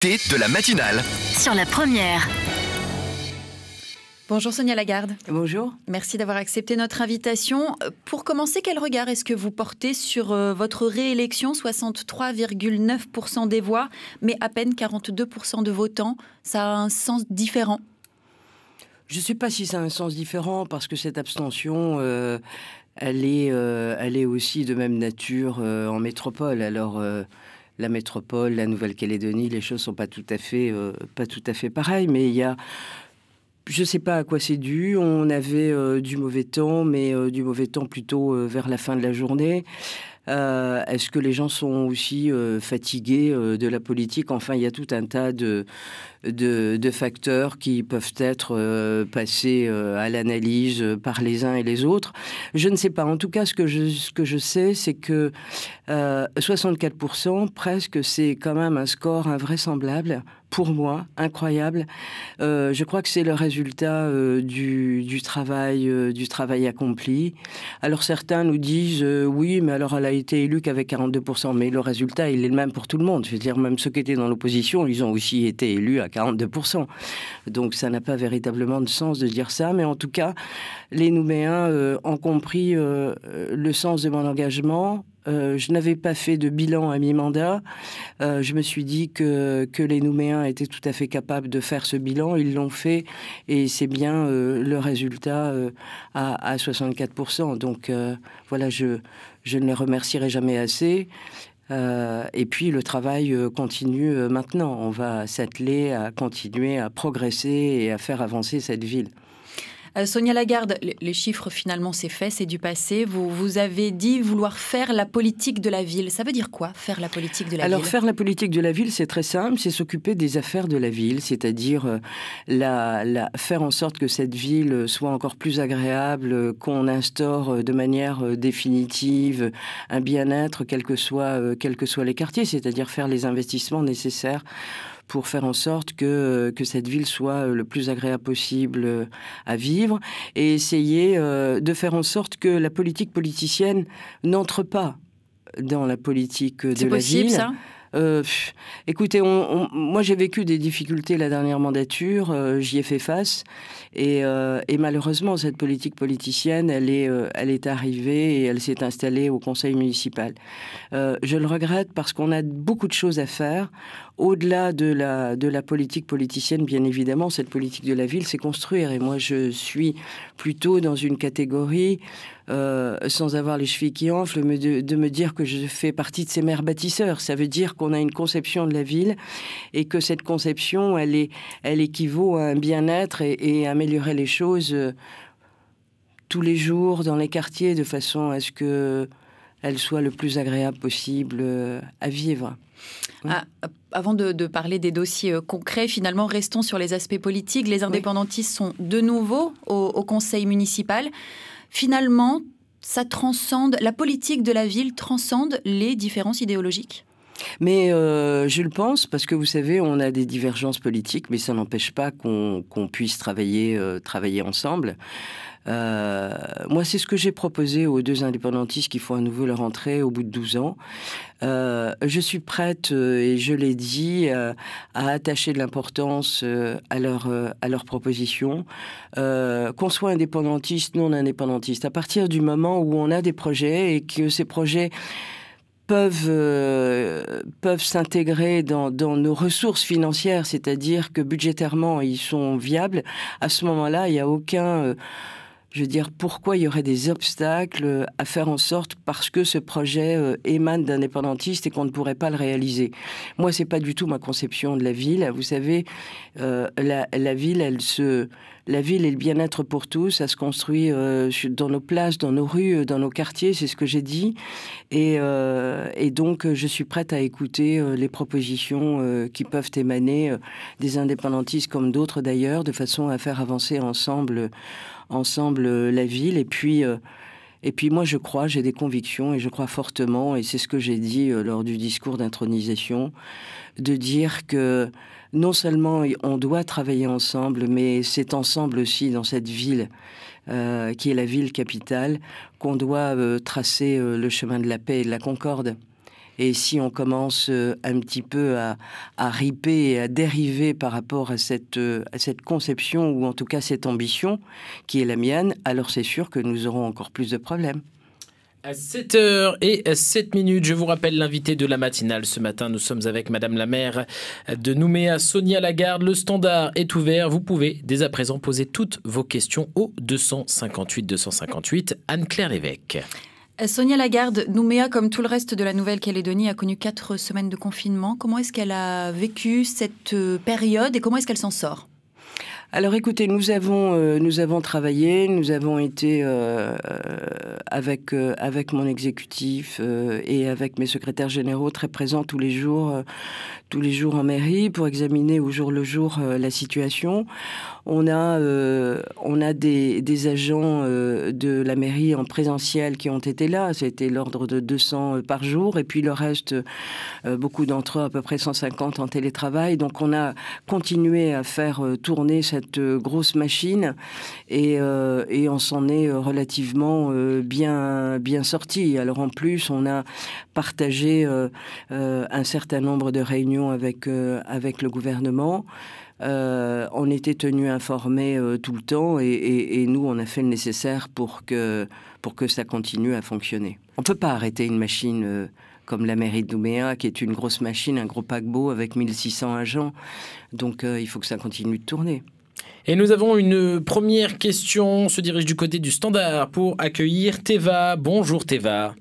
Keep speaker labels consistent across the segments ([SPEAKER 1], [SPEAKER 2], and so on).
[SPEAKER 1] Thé de la matinale.
[SPEAKER 2] Sur la première.
[SPEAKER 3] Bonjour Sonia Lagarde.
[SPEAKER 4] Bonjour.
[SPEAKER 3] Merci d'avoir accepté notre invitation. Pour commencer, quel regard est-ce que vous portez sur votre réélection? 63,9% des voix, mais à peine 42% de votants. Ça a un sens différent?
[SPEAKER 4] Je ne sais pas si ça a un sens différent, parce que cette abstention, elle est aussi de même nature en métropole. Alors, la métropole, la Nouvelle-Calédonie, les choses ne sont pas tout à fait pareilles, mais il y a... Je ne sais pas à quoi c'est dû. On avait du mauvais temps, mais du mauvais temps plutôt vers la fin de la journée. Est-ce que les gens sont aussi fatigués de la politique? Enfin, il y a tout un tas de facteurs qui peuvent être passés à l'analyse par les uns et les autres. Je ne sais pas. En tout cas, ce que je sais, c'est que 64%, presque, c'est quand même un score invraisemblable. Pour moi, incroyable. Je crois que c'est le résultat du travail accompli. Alors certains nous disent oui, mais alors elle a été élue qu'avec 42%. Mais le résultat, il est le même pour tout le monde. Je veux dire, même ceux qui étaient dans l'opposition, ils ont aussi été élus à 42%. Donc ça n'a pas véritablement de sens de dire ça. Mais en tout cas, les Nouméens ont compris le sens de mon engagement. Je n'avais pas fait de bilan à mi-mandat. Je me suis dit que les Nouméens étaient tout à fait capables de faire ce bilan. Ils l'ont fait et c'est bien le résultat à 64%. Donc voilà, je ne les remercierai jamais assez. Et puis le travail continue maintenant. On va s'atteler à continuer à progresser et à faire avancer cette ville.
[SPEAKER 3] Sonia Lagarde, les chiffres finalement c'est fait, c'est du passé. Vous avez dit vouloir faire la politique de la ville. Ça veut dire quoi, faire la politique de la ville?
[SPEAKER 4] Alors faire la politique de la ville, c'est très simple, c'est s'occuper des affaires de la ville, c'est-à-dire faire en sorte que cette ville soit encore plus agréable, qu'on instaure de manière définitive un bien-être, quels que soient les quartiers, c'est-à-dire faire les investissements nécessaires pour faire en sorte que cette ville soit le plus agréable possible à vivre, et essayer de faire en sorte que la politique politicienne n'entre pas dans la politique de la ville.
[SPEAKER 3] C'est possible, ça ?
[SPEAKER 4] Écoutez, moi j'ai vécu des difficultés la dernière mandature, j'y ai fait face, et malheureusement cette politique politicienne, elle est arrivée et elle s'est installée au conseil municipal. Je le regrette parce qu'on a beaucoup de choses à faire. Au-delà de la politique politicienne, bien évidemment, cette politique de la ville, c'est construire. Et moi, je suis plutôt dans une catégorie, sans avoir les chevilles qui enflent, de me dire que je fais partie de ces maires bâtisseurs. Ça veut dire qu'on a une conception de la ville et que cette conception, elle équivaut à un bien-être et améliorer les choses tous les jours dans les quartiers de façon à ce qu'elle soit le plus agréable possible à vivre.
[SPEAKER 3] Avant de parler des dossiers concrets, finalement, restons sur les aspects politiques. Les indépendantistes sont de nouveau au conseil municipal. Finalement, ça transcende, la politique de la ville transcende les différences idéologiques?
[SPEAKER 4] Mais je le pense, parce que vous savez, on a des divergences politiques, mais ça n'empêche pas qu'on puisse travailler ensemble. Moi, c'est ce que j'ai proposé aux deux indépendantistes qui font à nouveau leur entrée au bout de 12 ans. Je suis prête, et je l'ai dit, à attacher de l'importance à leur proposition. Qu'on soit indépendantiste, non indépendantiste, à partir du moment où on a des projets et que ces projets peuvent s'intégrer dans nos ressources financières, c'est-à-dire que budgétairement, ils sont viables, à ce moment-là, il n'y a aucun... je veux dire, pourquoi il y aurait des obstacles à faire en sorte, parce que ce projet émane d'indépendantistes et qu'on ne pourrait pas le réaliser. Moi, c'est pas du tout ma conception de la ville. Vous savez, la ville, la ville et le bien-être pour tous, ça se construit dans nos places, dans nos rues, dans nos quartiers, c'est ce que j'ai dit. Et donc, je suis prête à écouter les propositions qui peuvent émaner des indépendantistes comme d'autres d'ailleurs, de façon à faire avancer ensemble la ville. Et puis moi, j'ai des convictions et je crois fortement, et c'est ce que j'ai dit lors du discours d'intronisation, de dire que non seulement on doit travailler ensemble, mais c'est ensemble aussi dans cette ville qui est la ville capitale qu'on doit tracer le chemin de la paix et de la concorde. Et si on commence un petit peu à riper et à dériver par rapport à cette conception, ou en tout cas cette ambition qui est la mienne, alors c'est sûr que nous aurons encore plus de problèmes.
[SPEAKER 1] À 7h07, je vous rappelle l'invité de la matinale. Ce matin, nous sommes avec Madame la maire de Nouméa, Sonia Lagarde. Le standard est ouvert. Vous pouvez dès à présent poser toutes vos questions au 258 Anne-Claire Lévesque.
[SPEAKER 3] Sonia Lagarde, Nouméa, comme tout le reste de la Nouvelle-Calédonie, a connu 4 semaines de confinement. Comment est-ce qu'elle a vécu cette période et comment est-ce qu'elle s'en sort ?
[SPEAKER 4] Alors écoutez, nous avons travaillé, nous avons été avec mon exécutif et avec mes secrétaires généraux très présents tous les jours en mairie pour examiner au jour le jour la situation. On a des agents de la mairie en présentiel qui ont été là. C'était l'ordre de 200 par jour. Et puis le reste, beaucoup d'entre eux, à peu près 150 en télétravail. Donc on a continué à faire tourner cette grosse machine et on s'en est relativement bien sorti. Alors en plus, on a partagé un certain nombre de réunions avec le gouvernement. On était tenus informés tout le temps et nous, on a fait le nécessaire pour que ça continue à fonctionner. On ne peut pas arrêter une machine comme la mairie de Nouméa, qui est une grosse machine, un gros paquebot avec 1600 agents. Donc, il faut que ça continue de tourner.
[SPEAKER 1] Et nous avons une première question. On se dirige du côté du standard pour accueillir Théva. Bonjour Théva.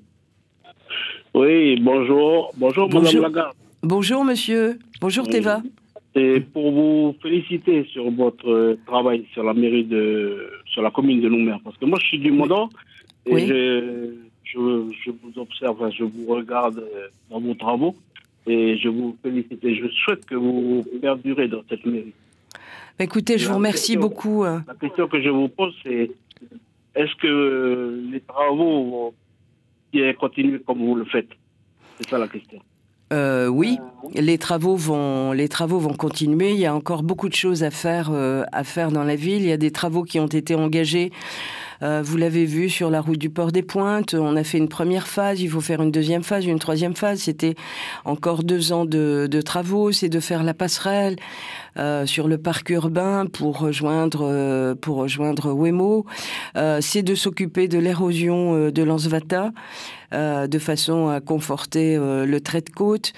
[SPEAKER 2] Oui, bonjour. Bonjour, Madame Lagarde.
[SPEAKER 4] Bonjour, monsieur. Bonjour, Théva.
[SPEAKER 2] Et pour vous féliciter sur votre travail sur la mairie sur la commune de Nouméa. Parce que moi, je suis du Mont-d'Or et
[SPEAKER 4] oui.
[SPEAKER 2] je vous observe, je vous regarde dans vos travaux et je vous félicite. Et je souhaite que vous perdurez dans cette mairie.
[SPEAKER 4] Écoutez, je vous remercie beaucoup.
[SPEAKER 2] La question que je vous pose, c'est est-ce que les travaux vont continuer comme vous le faites? C'est ça la question.
[SPEAKER 4] Oui, les travaux vont continuer. Il y a encore beaucoup de choses à faire dans la ville. Il y a des travaux qui ont été engagés. Vous l'avez vu sur la route du Port des Pointes. On a fait une première phase. Il faut faire une deuxième phase, une troisième phase. C'était encore 2 ans de travaux. C'est de faire la passerelle sur le parc urbain pour rejoindre Ouémo. C'est de s'occuper de l'érosion de l'Ansvata de façon à conforter le trait de côte.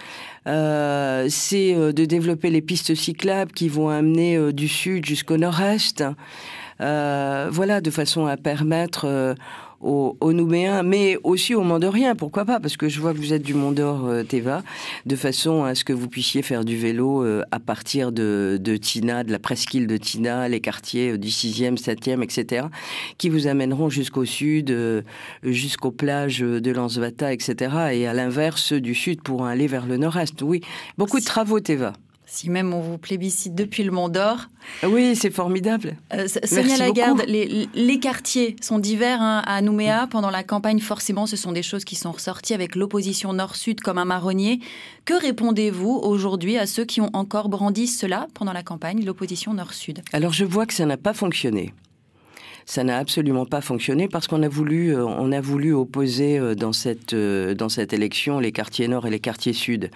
[SPEAKER 4] C'est de développer les pistes cyclables qui vont amener du sud jusqu'au nord-est. Voilà, de façon à permettre aux Nouméens, mais aussi aux Mont-d'Oriens, pourquoi pas, parce que je vois que vous êtes du Mont-d'Or, Théva, de façon à ce que vous puissiez faire du vélo à partir de Tina, de la presqu'île de Tina, les quartiers du 6e, 7e, etc., qui vous amèneront jusqu'au sud, jusqu'aux plages de l'Ansvata, etc., et à l'inverse, ceux du sud pourront aller vers le nord-est. Oui, beaucoup de travaux, Théva.
[SPEAKER 3] Si même on vous plébiscite depuis le Mont-d'Or.
[SPEAKER 4] Oui, c'est formidable.
[SPEAKER 3] Sonia Lagarde, les quartiers sont divers à Nouméa. Pendant la campagne, forcément, ce sont des choses qui sont ressorties avec l'opposition nord-sud comme un marronnier. Que répondez-vous aujourd'hui à ceux qui ont encore brandi cela pendant la campagne, l'opposition nord-sud?
[SPEAKER 4] Alors, je vois que ça n'a pas fonctionné. Ça n'a absolument pas fonctionné parce qu'on a voulu opposer dans cette élection les quartiers nord et les quartiers sud.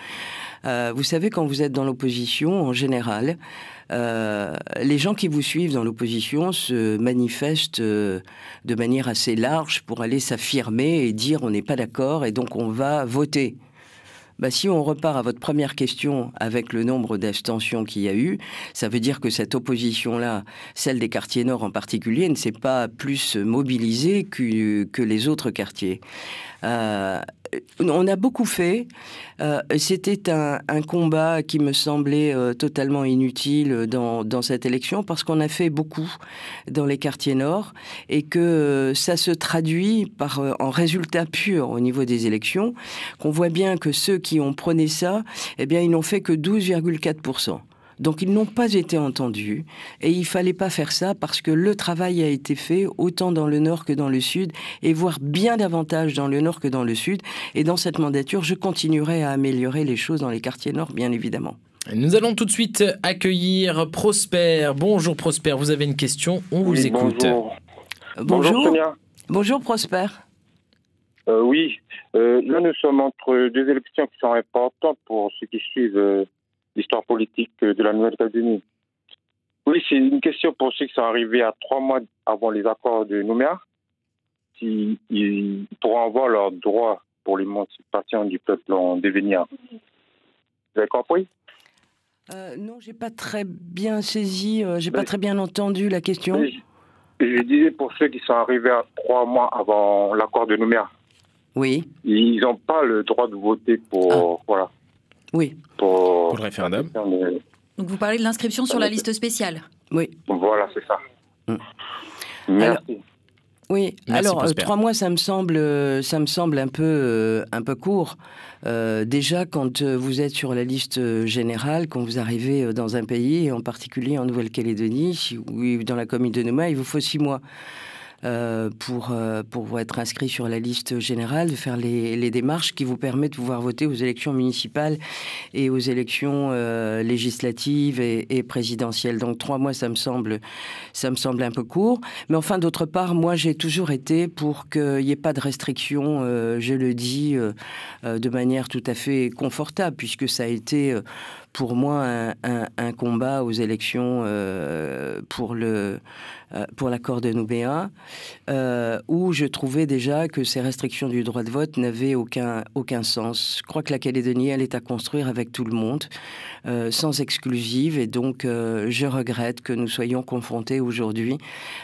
[SPEAKER 4] Vous savez, quand vous êtes dans l'opposition, en général, les gens qui vous suivent dans l'opposition se manifestent de manière assez large pour aller s'affirmer et dire on n'est pas d'accord et donc on va voter. Bah, si on repart à votre première question avec le nombre d'abstentions qu'il y a eu, ça veut dire que cette opposition-là, celle des quartiers nord en particulier, ne s'est pas plus mobilisée que les autres quartiers. On a beaucoup fait. C'était un combat qui me semblait totalement inutile dans cette élection parce qu'on a fait beaucoup dans les quartiers nord et que ça se traduit en résultat pur au niveau des élections, qu'on voit bien que ceux qui ont prôné ça, eh bien, ils n'ont fait que 12,4%. Donc ils n'ont pas été entendus et il fallait pas faire ça parce que le travail a été fait autant dans le nord que dans le sud et voire bien davantage dans le nord que dans le sud. Et dans cette mandature, je continuerai à améliorer les choses dans les quartiers nord, bien évidemment.
[SPEAKER 1] Nous allons tout de suite accueillir Prosper. Bonjour Prosper, vous avez une question, on vous écoute.
[SPEAKER 2] Bonjour.
[SPEAKER 4] Bonjour
[SPEAKER 2] Sonia.
[SPEAKER 4] Bonjour Prosper.
[SPEAKER 5] Oui, là nous sommes entre deux élections qui sont importantes pour ceux qui suivent l'histoire politique de la Nouvelle-Calédonie. Oui, c'est une question pour ceux qui sont arrivés à 3 mois avant les accords de Nouméa. S'ils pourront avoir leurs droits pour l'émancipation du peuple en devenir. Vous avez compris?
[SPEAKER 4] Non, j'ai pas très bien saisi, j'ai pas très bien entendu la question.
[SPEAKER 5] Oui, je disais pour ceux qui sont arrivés à 3 mois avant l'accord de Nouméa.
[SPEAKER 4] Oui.
[SPEAKER 5] Ils n'ont pas le droit de voter pour voilà.
[SPEAKER 4] Oui.
[SPEAKER 1] Pour le référendum.
[SPEAKER 3] Donc vous parlez de l'inscription sur la liste spéciale.
[SPEAKER 4] Oui.
[SPEAKER 5] Voilà, c'est ça. Merci.
[SPEAKER 4] Oui,
[SPEAKER 1] Merci,
[SPEAKER 4] alors
[SPEAKER 1] Prosper.
[SPEAKER 4] 3 mois, ça me semble un peu court. Déjà, quand vous êtes sur la liste générale, quand vous arrivez dans un pays, et en particulier en Nouvelle-Calédonie, ou dans la commune de Nouméa, il vous faut 6 mois. Pour être inscrit sur la liste générale, de faire les démarches qui vous permettent de pouvoir voter aux élections municipales et aux élections législatives et présidentielles. Donc 3 mois, ça me semble un peu court. Mais enfin, d'autre part, moi, j'ai toujours été pour qu'il n'y ait pas de restrictions, je le dis, de manière tout à fait confortable, puisque ça a été pour moi un combat aux élections pour l'accord de Nouméa, où je trouvais déjà que ces restrictions du droit de vote n'avaient aucun sens. Je crois que la Calédonie, elle est à construire avec tout le monde, sans exclusive, et donc je regrette que nous soyons confrontés aujourd'hui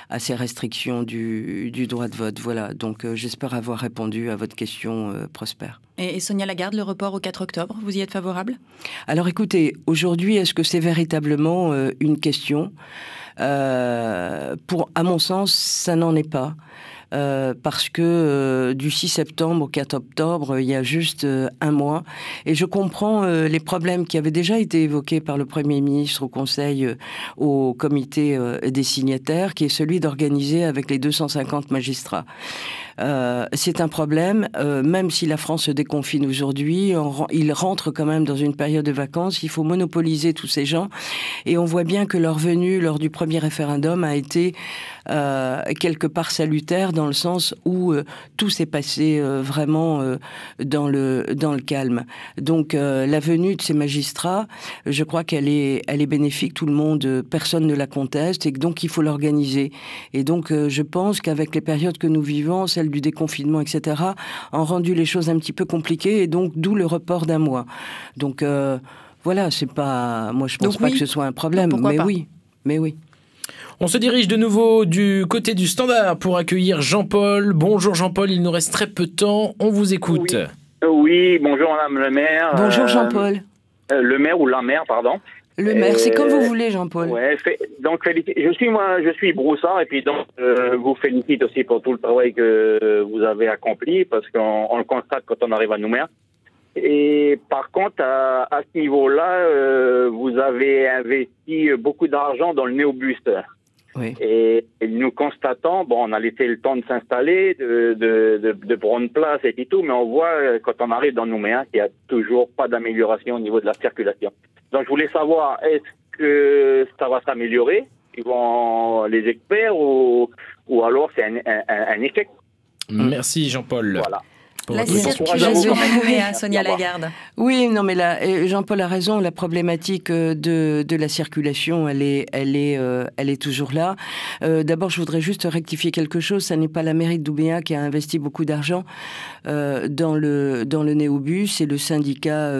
[SPEAKER 4] à ces restrictions du droit de vote. Voilà, donc j'espère avoir répondu à votre question, Prosper.
[SPEAKER 3] Et Sonia Lagarde, le report au 4 octobre, vous y êtes favorable?
[SPEAKER 4] Alors écoutez, aujourd'hui, est-ce que c'est véritablement une question ? À mon sens, ça n'en est pas. Parce que du 6 septembre au 4 octobre, il y a juste un mois. Et je comprends les problèmes qui avaient déjà été évoqués par le Premier ministre au Conseil, au comité des signataires, qui est celui d'organiser avec les 250 magistrats. C'est un problème, même si la France se déconfine aujourd'hui, il rentre quand même dans une période de vacances, il faut monopoliser tous ces gens, et on voit bien que leur venue lors du premier référendum a été quelque part salutaire, dans le sens où tout s'est passé vraiment dans le calme. Donc la venue de ces magistrats, je crois qu'elle est bénéfique, tout le monde, personne ne la conteste, et donc il faut l'organiser. Et donc je pense qu'avec les périodes que nous vivons, celle du déconfinement, etc., ont rendu les choses un petit peu compliquées, et donc d'où le report d'un mois. Donc voilà, c'est pas, moi je pense pas que ce soit un problème, mais oui.
[SPEAKER 1] On se dirige de nouveau du côté du standard pour accueillir Jean-Paul. Bonjour Jean-Paul, il nous reste très peu de temps, on vous écoute.
[SPEAKER 6] Oui, bonjour Madame le maire.
[SPEAKER 4] Bonjour Jean-Paul.
[SPEAKER 6] Le maire ou la maire, pardon.
[SPEAKER 4] Le maire, c'est comme vous voulez Jean-Paul.
[SPEAKER 6] Ouais, donc je suis Broussard, et puis donc vous félicite aussi pour tout le travail que vous avez accompli, parce qu'on le constate quand on arrive à Nouméa. Et par contre, à ce niveau-là, vous avez investi beaucoup d'argent dans le néobus.
[SPEAKER 4] Oui.
[SPEAKER 6] Et nous constatons, on a laissé le temps de s'installer, de prendre place et tout, mais on voit quand on arrive dans Nouméa qu'il n'y a toujours pas d'amélioration au niveau de la circulation. Donc je voulais savoir, est-ce que ça va s'améliorer, les experts, ou alors c'est un échec?
[SPEAKER 1] Merci Jean-Paul.
[SPEAKER 6] Voilà.
[SPEAKER 3] La circulation à Nouméa, Sonia Lagarde.
[SPEAKER 4] Oui, non, mais là, Jean-Paul a raison. La problématique de la circulation, elle est toujours là. D'abord, je voudrais juste rectifier quelque chose. Ça n'est pas la mairie de Nouméa qui a investi beaucoup d'argent dans le Néobus. C'est le syndicat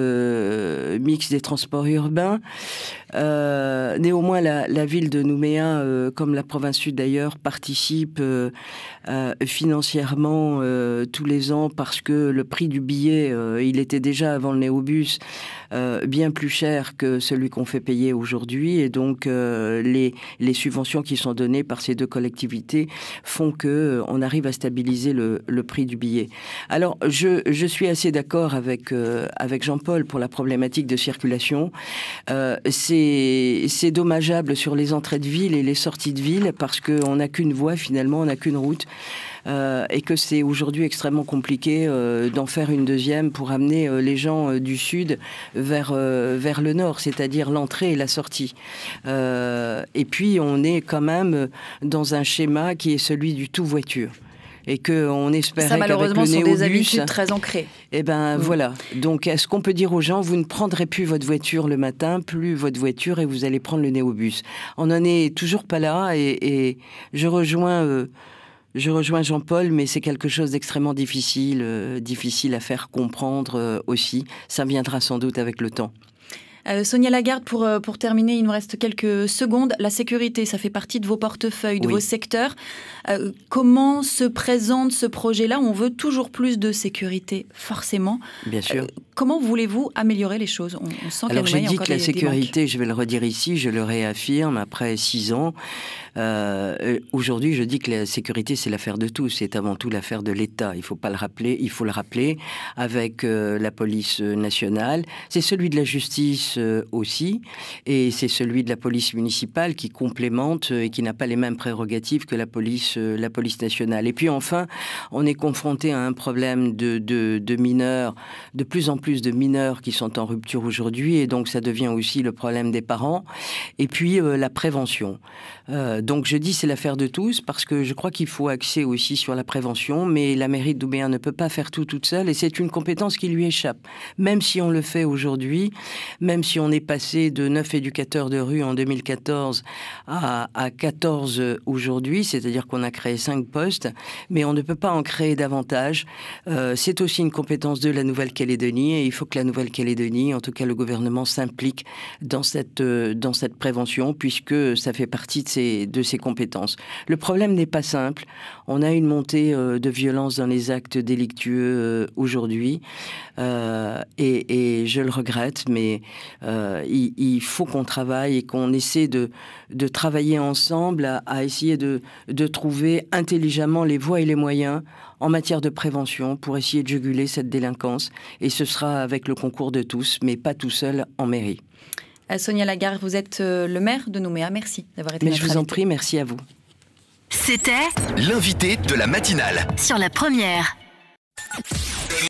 [SPEAKER 4] mixte des transports urbains. Néanmoins, la ville de Nouméa, comme la province sud d'ailleurs, participe financièrement tous les ans, parce que le prix du billet, il était déjà avant le Néobus bien plus cher que celui qu'on fait payer aujourd'hui, et donc les subventions qui sont données par ces deux collectivités font que on arrive à stabiliser le prix du billet. Alors je suis assez d'accord avec Jean-Paul pour la problématique de circulation. C'est dommageable sur les entrées de ville et les sorties de ville, parce qu'on n'a qu'une voie finalement, on n'a qu'une route. Et que c'est aujourd'hui extrêmement compliqué d'en faire une deuxième pour amener les gens du sud vers le nord, c'est-à-dire l'entrée et la sortie. Et puis on est quand même dans un schéma qui est celui du tout voiture. et qu'on espérait
[SPEAKER 3] ça, malheureusement,
[SPEAKER 4] qu'avec le
[SPEAKER 3] sont des
[SPEAKER 4] néobus,
[SPEAKER 3] habitudes très ancrées.
[SPEAKER 4] Eh ben voilà. Donc, est-ce qu'on peut dire aux gens, vous ne prendrez plus votre voiture le matin, plus votre voiture, et vous allez prendre le néobus? On n'en est toujours pas là, et je rejoins Jean-Paul, mais c'est quelque chose d'extrêmement difficile à faire comprendre aussi. Ça viendra sans doute avec le temps.
[SPEAKER 3] Sonia Lagarde, pour terminer, il nous reste quelques secondes. La sécurité, ça fait partie de vos portefeuilles, de vos secteurs. Comment se présente ce projet-là? On veut toujours plus de sécurité, forcément.
[SPEAKER 4] Bien sûr.
[SPEAKER 3] Comment voulez-vous améliorer les choses? On sent
[SPEAKER 4] Alors, j'ai dit que la sécurité, je vais le redire ici, je le réaffirme, après 6 ans, aujourd'hui, je dis que la sécurité, c'est l'affaire de tous. C'est avant tout l'affaire de l'État. Il faut le rappeler, avec la police nationale. C'est celui de la justice aussi, et c'est celui de la police municipale qui complémente et qui n'a pas les mêmes prérogatives que la police nationale. Et puis enfin, on est confronté à un problème de mineurs, de plus en plus de mineurs qui sont en rupture aujourd'hui, et donc ça devient aussi le problème des parents. Et puis la prévention. Donc je dis c'est l'affaire de tous, parce que je crois qu'il faut axer aussi sur la prévention, mais la mairie de Nouméa ne peut pas faire tout toute seule, et c'est une compétence qui lui échappe. Même si on le fait aujourd'hui, même si on est passé de 9 éducateurs de rue en 2014 à 14 aujourd'hui, c'est-à-dire qu'on a créé 5 postes, mais on ne peut pas en créer davantage. C'est aussi une compétence de la Nouvelle-Calédonie, et il faut que la Nouvelle-Calédonie, en tout cas le gouvernement, s'implique dans cette prévention, puisque ça fait partie de ses compétences. Le problème n'est pas simple. On a une montée de violence dans les actes délictueux aujourd'hui, et je le regrette, mais il faut qu'on travaille et qu'on essaie de travailler ensemble à essayer de trouver intelligemment les voies et les moyens en matière de prévention pour essayer de juguler cette délinquance. Et ce sera avec le concours de tous, mais pas tout seul en mairie.
[SPEAKER 3] Sonia Lagarde, vous êtes le maire de Nouméa. Merci d'avoir été notre invitée.
[SPEAKER 4] Mais je vous en prie, merci à vous.
[SPEAKER 7] C'était
[SPEAKER 8] l'invité de la matinale
[SPEAKER 7] sur la première.